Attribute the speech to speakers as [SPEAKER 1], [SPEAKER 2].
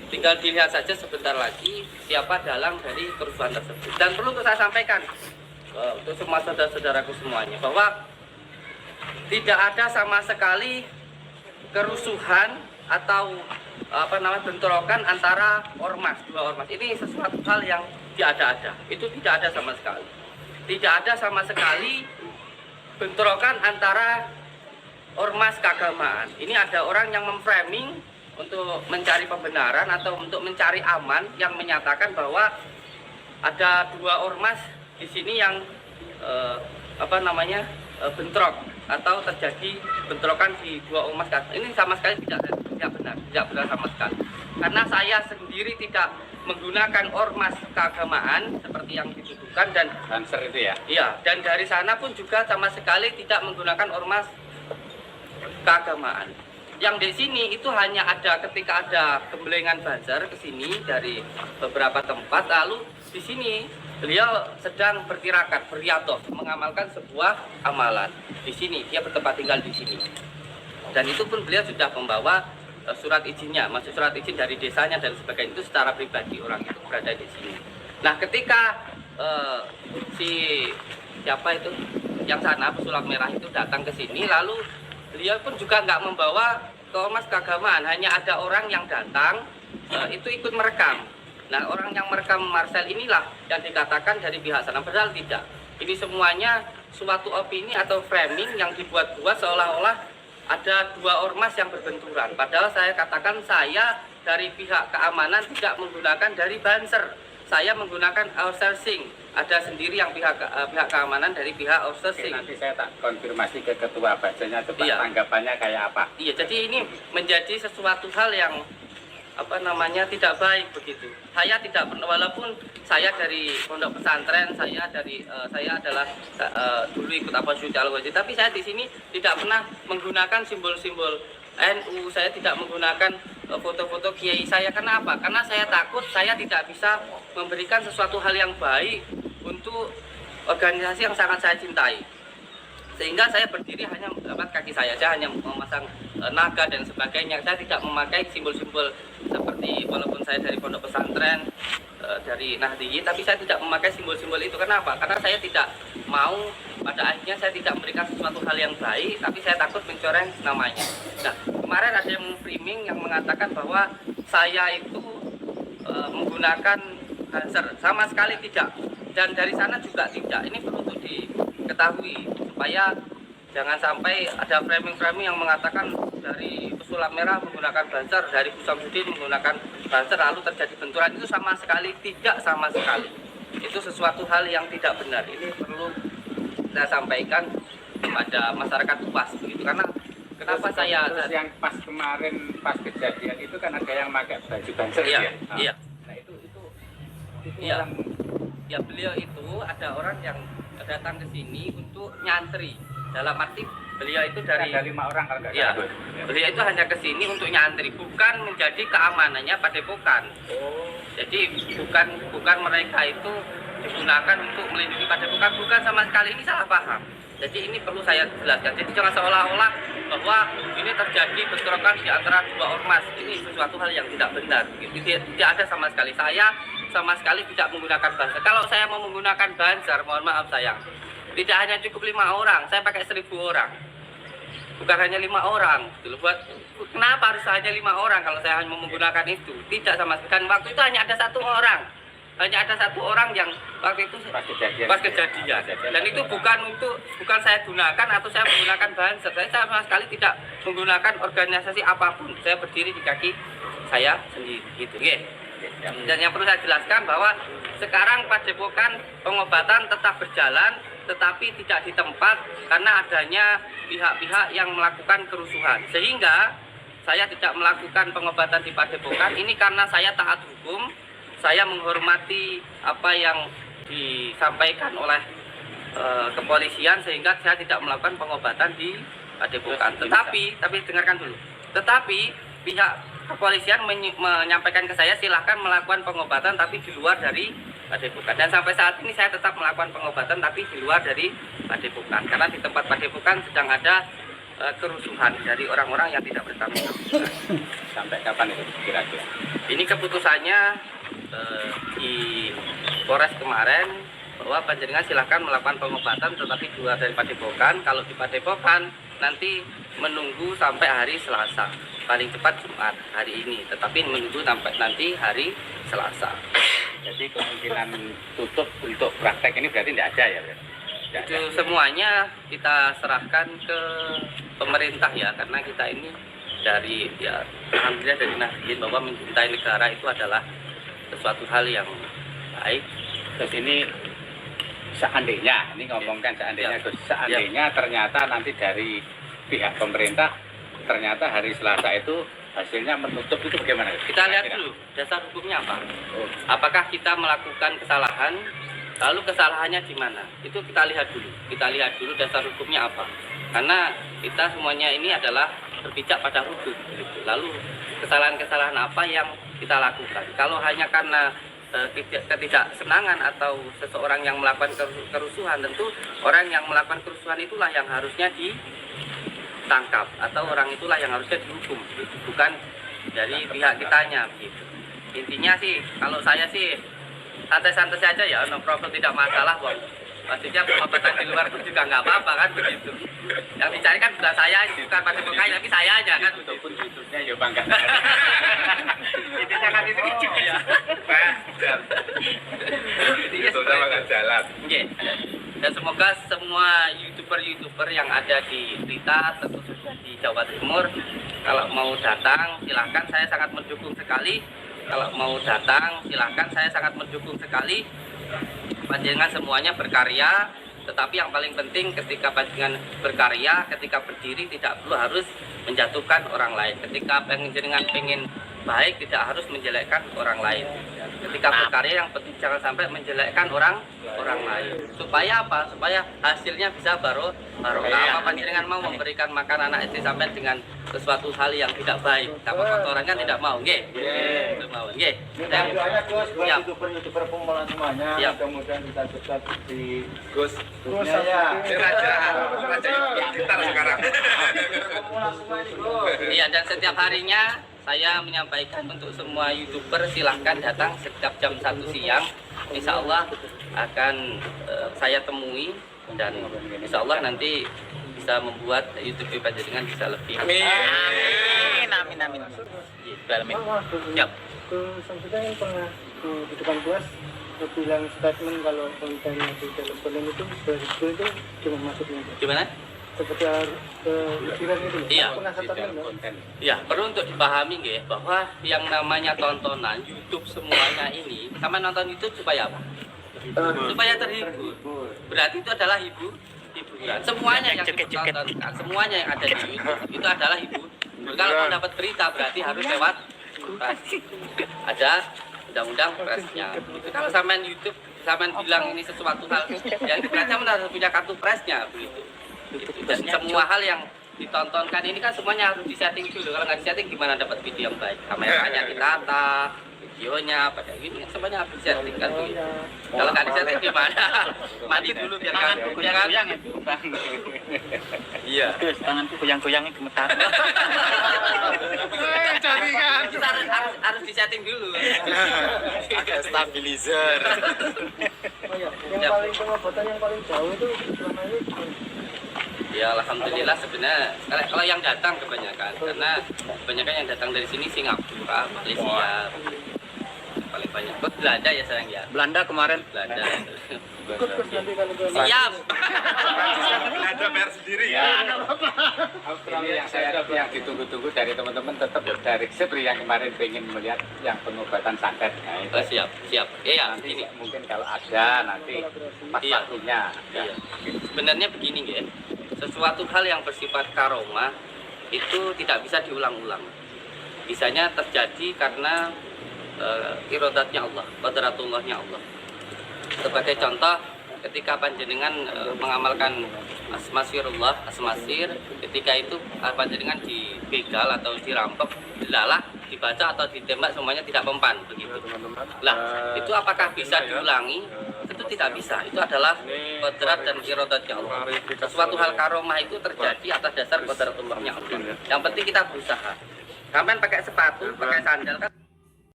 [SPEAKER 1] tinggal dilihat saja sebentar lagi siapa dalang dari kerusuhan tersebut. Dan perlu saya sampaikan untuk semua saudara-saudaraku semuanya bahwa tidak ada sama sekali kerusuhan atau bentrokan antara dua ormas. Ini sesuatu hal yang tiada-ada. Itu tidak ada sama sekali. Tidak ada sama sekali bentrokan antara ormas keagamaan. Ini ada orang yang memframing untuk mencari pembenaran atau untuk mencari aman yang menyatakan bahwa ada dua ormas di sini yang bentrok atau terjadi bentrokan di dua ormas. Ini sama sekali tidak benar sama sekali. Karena saya sendiri tidak menggunakan ormas keagamaan seperti yang dituduhkan dan
[SPEAKER 2] Banser itu ya.
[SPEAKER 1] Iya, dan dari sana pun juga sama sekali tidak menggunakan ormas keagamaan. Yang di sini itu hanya ada ketika ada gembelengan Banser ke sini dari beberapa tempat, lalu di sini beliau sedang bertirakat, beriadoh, mengamalkan sebuah amalan. Di sini dia bertempat tinggal di sini. Dan itu pun beliau sudah membawa surat izinnya, maksud surat izin dari desanya dan sebagainya, itu secara pribadi orang itu berada di sini. Nah, ketika siapa itu yang sana pesulap merah itu datang ke sini, lalu beliau pun juga nggak membawa ke ormas keagamaan, hanya ada orang yang datang itu ikut merekam. Nah, orang yang merekam Marcel inilah yang dikatakan dari pihak sana, padahal tidak. Ini semuanya suatu opini atau framing yang dibuat-buat seolah-olah ada dua ormas yang berbenturan. Padahal saya katakan saya dari pihak keamanan tidak menggunakan dari Banser. Saya menggunakan outsourcing. Ada sendiri yang pihak keamanan dari pihak outsourcing.
[SPEAKER 2] Nanti saya tak konfirmasi ke ketua bajanya coba
[SPEAKER 1] iya.
[SPEAKER 2] Tanggapannya kayak apa.
[SPEAKER 1] Iya, jadi ini menjadi sesuatu hal yang tidak baik begitu. Saya tidak pernah, walaupun saya dari pondok pesantren, saya adalah dulu ikut Al-Wajid, tapi saya di sini tidak pernah menggunakan simbol-simbol NU, saya tidak menggunakan foto-foto kiai saya. Kenapa? Karena saya takut saya tidak bisa memberikan sesuatu hal yang baik untuk organisasi yang sangat saya cintai. Sehingga saya berdiri hanya mendapat kaki saya hanya memasang naga dan sebagainya. Saya tidak memakai simbol-simbol seperti, walaupun saya dari pondok pesantren, dari Nahdliyin, tapi saya tidak memakai simbol-simbol itu. Kenapa? Karena saya tidak mau, pada akhirnya saya tidak memberikan sesuatu hal yang baik, tapi saya takut mencoreng namanya. Nah, kemarin ada yang framing yang mengatakan bahwa saya itu menggunakan Banser. Sama sekali tidak. Dan dari sana juga tidak. Ini perlu untuk diketahui supaya jangan sampai ada framing-framing yang mengatakan dari pesulap merah menggunakan Banser, dari Bu Samsudin menggunakan Banser, lalu terjadi benturan. Itu sama sekali tidak, sama sekali. Itu sesuatu hal yang tidak benar. Ini perlu saya sampaikan kepada masyarakat luas begitu. Karena kenapa terus
[SPEAKER 2] yang pas kemarin pas kejadian itu kan ada yang pakai baju Banser
[SPEAKER 1] iya,
[SPEAKER 2] ya.
[SPEAKER 1] Iya.
[SPEAKER 2] Nah itu
[SPEAKER 1] iya.
[SPEAKER 2] orang...
[SPEAKER 1] Ya, beliau itu ada orang yang datang ke sini untuk nyantri. Dalam arti beliau itu dari
[SPEAKER 2] ada 5 orang kalau nggak
[SPEAKER 1] ya,
[SPEAKER 2] salah.
[SPEAKER 1] beliau itu hanya ke sini untuk nyantri, bukan menjadi keamanannya Padepokan. Jadi bukan mereka itu digunakan untuk melindungi Padepokan, bukan sama sekali. Ini salah paham. Jadi ini perlu saya jelaskan. Jadi jangan seolah-olah bahwa ini terjadi bentrokan di antara dua ormas. Ini sesuatu hal yang tidak benar. Tidak ada sama sekali. Saya sama sekali tidak menggunakan Banser. Kalau saya mau menggunakan Banser, mohon maaf sayang, tidak hanya cukup 5 orang, saya pakai 1000 orang. Bukan hanya 5 orang. Kenapa harus hanya 5 orang kalau saya hanya mau menggunakan itu? Tidak sama sekali. Dan waktu itu hanya ada 1 orang. Hanya ada 1 orang yang waktu itu pas kejadian. Dan itu bukan saya gunakan atau saya menggunakan Banser. Saya sama sekali tidak menggunakan organisasi apapun. Saya berdiri di kaki saya sendiri gitu. Dan yang perlu saya jelaskan bahwa sekarang Padepokan pengobatan tetap berjalan, tetapi tidak di tempat karena adanya pihak-pihak yang melakukan kerusuhan. Sehingga saya tidak melakukan pengobatan di Padepokan ini karena saya taat hukum, saya menghormati apa yang disampaikan oleh kepolisian, sehingga saya tidak melakukan pengobatan di Padepokan. Tapi dengarkan dulu. Tetapi pihak kepolisian menyampaikan ke saya silahkan melakukan pengobatan tapi di luar dari Padepokan. Dan sampai saat ini saya tetap melakukan pengobatan tapi di luar dari Padepokan. Karena di tempat Padepokan sedang ada kerusuhan dari orang-orang yang tidak bertanggung jawab.
[SPEAKER 2] Sampai kapan itu kira-kira?
[SPEAKER 1] Ini keputusannya di Polres kemarin bahwa panjenengan silahkan melakukan pengobatan tetapi keluar dari Padepokan. Kalau di Padepokan nanti menunggu sampai hari Selasa, paling cepat Jumat hari ini, tetapi menunggu sampai nanti hari Selasa.
[SPEAKER 2] Jadi kemungkinan tutup untuk praktek ini berarti tidak ada ya? Tidak
[SPEAKER 1] Itu
[SPEAKER 2] ada.
[SPEAKER 1] semuanya kita serahkan ke pemerintah ya, karena kita ini dari ya alhamdulillah dari Nahdien bahwa mencintai negara itu adalah sesuatu hal yang baik.
[SPEAKER 2] Terus ini seandainya, ini ngomongkan seandainya,
[SPEAKER 1] Ya.
[SPEAKER 2] Gus, seandainya ternyata nanti dari pihak pemerintah ternyata hari Selasa itu hasilnya menutup, itu bagaimana?
[SPEAKER 1] Kita lihat dulu dasar hukumnya apa.
[SPEAKER 2] Oh,
[SPEAKER 1] Apakah kita melakukan kesalahan, lalu kesalahannya di mana? Itu kita lihat dulu. Kita lihat dulu dasar hukumnya apa. Karena kita semuanya ini adalah berpijak pada hukum. Gitu. Lalu kesalahan-kesalahan apa yang kita lakukan? Kalau hanya karena ketidaksenangan atau seseorang yang melakukan kerusuhan, tentu orang yang melakukan kerusuhan itulah yang harusnya ditangkap atau orang itulah yang harusnya dihukum, gitu. Bukan dari pihak kitanya gitu. Intinya sih kalau saya sih santai-santai saja ya, no problem, tidak masalah bang. Maksudnya pengobatan di luar itu juga nggak apa-apa kan begitu. Yang dicari kan bukan saya, bukan Padepokan, tapi saya aja kan.
[SPEAKER 2] Walaupun YouTube-nya ya bangga.
[SPEAKER 1] Intinya kan itu ya. Intinya
[SPEAKER 3] Sudah makan jalan.
[SPEAKER 1] Oke. Dan semoga semua youtuber yang ada di Blitar, tentu saja di Jawa Timur, kalau mau datang silahkan, saya sangat mendukung sekali. Kalau mau datang silahkan, saya sangat mendukung sekali. Panjenengan semuanya berkarya, tetapi yang paling penting ketika panjenengan berkarya, ketika berdiri tidak perlu harus menjatuhkan orang lain. Ketika panjenengan pengen baik tidak harus menjelekkan orang lain. Ketika berkarya yang penting jangan sampai menjelekkan orang lain. Supaya apa? Supaya hasilnya bisa barokah. Apa panjenengan mau memberikan makan anak istri sampai dengan sesuatu hal yang tidak baik? Sama kotoran kan tidak mau, nggih? Tidak mau, nggih.
[SPEAKER 4] Minta doanya Gus buat
[SPEAKER 1] Siap.
[SPEAKER 4] youtuber pemula semuanya.
[SPEAKER 1] Siap.
[SPEAKER 4] Mudah-mudahan bisa sukses di
[SPEAKER 3] Gus,
[SPEAKER 4] grupnya ya.
[SPEAKER 3] ini raja gitar sekarang.
[SPEAKER 4] Pemula semua ini Gus.
[SPEAKER 1] Iya, dan setiap harinya saya menyampaikan untuk semua youtuber silahkan datang setiap jam 1 siang. Insya Allah akan saya temui dan insya Allah nanti bisa membuat YouTube panjenengan bisa lebih.
[SPEAKER 3] Amin.
[SPEAKER 2] Amin.
[SPEAKER 1] Siap.
[SPEAKER 5] Ke Samsuddin yang pernah di depan kelas bilang statement kalau konten di dalam konten itu betul itu cuma masuknya itu.
[SPEAKER 1] Gimana?
[SPEAKER 5] Seperti ujian itu.
[SPEAKER 1] Iya.
[SPEAKER 5] Pernah
[SPEAKER 2] Di dalam
[SPEAKER 5] katakan
[SPEAKER 2] konten.
[SPEAKER 1] Ya, perlu untuk dipahami nggih bahwa yang namanya tontonan YouTube semuanya ini, sama nonton YouTube supaya apa? Supaya terhibur. Berarti itu adalah hiburan. Semuanya yang ditontonkan, semuanya yang ada di YouTube itu adalah hiburan. Kalau mau dapat berita berarti harus lewat pers. Ada undang-undang persnya. Gitu. Kalau sampean YouTube sampean bilang ini sesuatu hal, ya itu berarti sampean harus punya kartu presnya begitu. Gitu. Dan semua hal yang ditontonkan ini kan semuanya harus disetting dulu. Kalau nggak disetting gimana dapat video yang baik? Kameranya ditata, videonya pada gini semuanya harus disetting kan begitu. Kalau nggak disetting gimana? Mati dulu biar kan.
[SPEAKER 2] itu bang.
[SPEAKER 1] Iya.
[SPEAKER 2] Tanganku goyang-goyangnya gemetar.
[SPEAKER 1] Kita harus disetting dulu.
[SPEAKER 3] Ada stabilizer.
[SPEAKER 5] Oh iya, yang
[SPEAKER 1] Siap.
[SPEAKER 5] paling pengobatan yang paling jauh itu selama ini
[SPEAKER 1] Ya alhamdulillah sebenarnya kalau yang datang kebanyakan karena kebanyakan yang datang dari sini Singapura, Malaysia paling banyak. Kok Belanda ya sayang ya?
[SPEAKER 2] Belanda kemarin.
[SPEAKER 1] Belanda.
[SPEAKER 5] Gus nanti kalau ke
[SPEAKER 1] Siap.
[SPEAKER 3] Belanda bayar sendiri.
[SPEAKER 2] Ini yang ditunggu-tunggu dari teman-teman tetap dari Sebri yang kemarin pengen melihat yang pengobatan santet. Nah, itu
[SPEAKER 1] Oh, siap. Iya,
[SPEAKER 2] nanti
[SPEAKER 1] ini.
[SPEAKER 2] mungkin kalau ada nanti pas
[SPEAKER 1] Iya.
[SPEAKER 2] waktunya.
[SPEAKER 1] Iya. Sebenarnya begini ya. Sesuatu hal yang bersifat karomah itu tidak bisa diulang-ulang. Bisanya terjadi karena irodatnya Allah, qadratullahnya Allah. Sebagai contoh, ketika panjenengan mengamalkan asmasirullah, asmasir, ketika itu panjenengan dibegal atau dirampok, dilalah, dibaca atau ditembak semuanya tidak mempan begitu. Lah, itu apakah bisa diulangi? Itu tidak bisa. Itu adalah kodrat dan irodatnya Allah. Sesuatu hal karomah itu terjadi atas dasar kodratullahnya Allah. Yang penting kita berusaha. Sampai pakai sepatu, pakai sandal kan